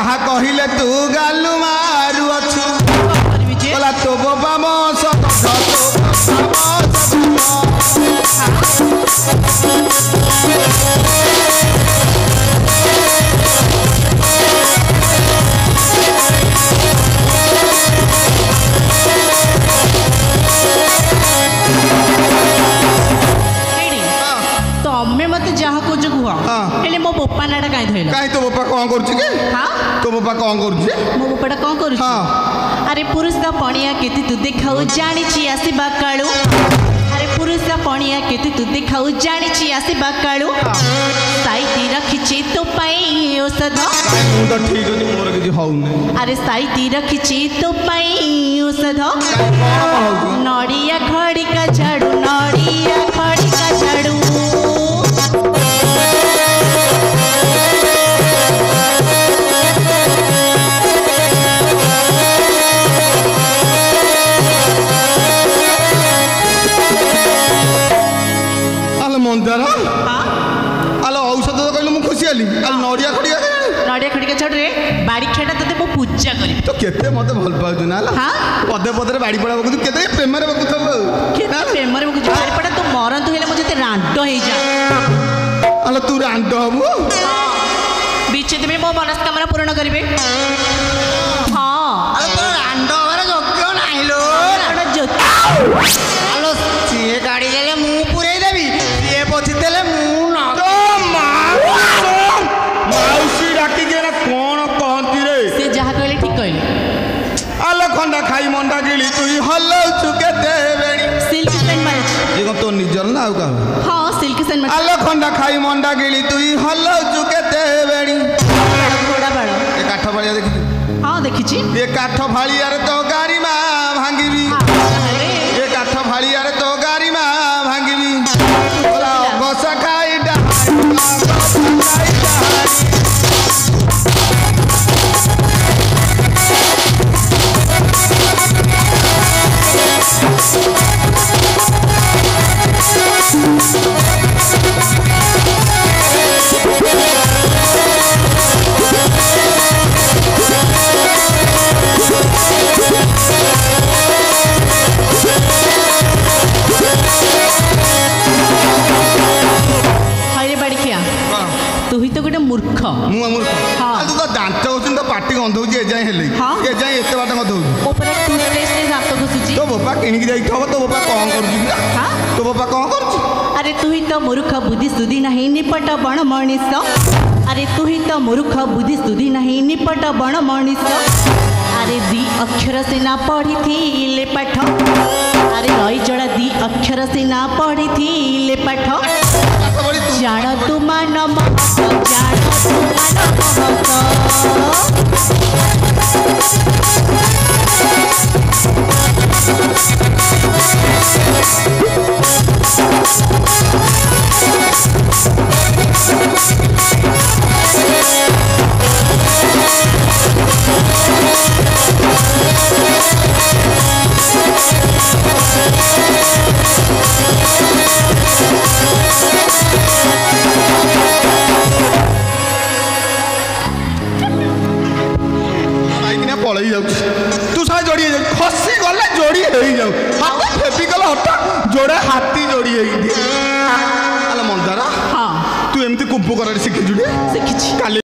जहा कहिले तू गालु मारू अछु बोला तो बाबा मो सब तमें मत जहाँ कुछ कुह हेले मो बोपा नाटा कहीं धइला काई तो बापा कौन करू के हां तो बापा कौन करू मो बोपाटा कौन करू हां अरे पुरुष दा पणिया केते तू देखाऊ जानी छी आसीबा काळू अरे पुरुष दा पणिया केते तू देखाऊ जानी छी आसीबा काळू साइती रखिछि तो पाई औषध मु तो ठीक अछि मोर कि होउने अरे साइती रखिछि तो पाई औषध नड़िया खड़ी का झाड़ू नड़िया खड़ी का झाड़ू मंदार आलो औषध तो कहलु मु खुशी आली आलो नड़िया खड़िया छड़ रे बाड़ी खेटा तते मो पूजा करी तो केते मते भल पाउ ना हां पदे पदे बाड़ी पड़ा बकु केते प्रेम रे बकु सब केते प्रेम रे बकु बाड़ी पड़ा तो मरन तो हेले मो जते रांडो हे जा आलो तू रांडो हबु बीचे में मो मनस्कामना पूर्ण करिवे हां आलो तो रांडो हमारा जोक्यो नाही लो जोक्यो आलो सीए गाड़ी देले मु पुरे देबी सीए पछितेले मु न तो माउसी डाकी के ना कोन कहंती रे से जहा कहले ठीक कहले आलो खंडा खाई मंडा गिली तू हल्लो चुके देवेणी सिल्क सेन मारे ये को तो निजर ना आउ का हां सिल्क सेन मारे आलो खंडा खाई मंडा गिली तू हल्लो चुके देवेणी घोड़ा बाड़ ए काठ भालिया देखि हां देखि छी ए काठ भालिया रे तो गाड़ी मा भांगीबी ए काठ भालिया रे तो गाड़ी मा भांगीबी बोला गोसा खाई तू ही तो गोटे मूर्ख मु मूर्ख हां तू तो दांत होसिन तो पाटी गंध होजी ए जाय हेले ए जाय एते बाटा गंध होजी ऊपर टूथपेस्ट रे दांत घुसुची तो बापा किनी की जाई थब तो बापा कोन करजी हां तो बापा कोन करजी अरे तू ही तो मूर्ख बुद्धि सुधी नहीं निपट बण मनीष अरे तू ही तो मूर्ख बुद्धि सुधी नहीं निपट बण मनीष अरे दी अक्षर से ना पढ़ी थी ले पाठ अरे रही जड़ा दी अक्षर से ना पढ़ी थी ले पाठ जान तू मान जान तू पलई जाऊ तू सारा जोड़ी खसी गले जोड़ी हो जाऊ हाथ फेबिकल हटा जोड़े हाथी जोड़ी मंदार हाँ तू एमती कुंभ कर शिखी काली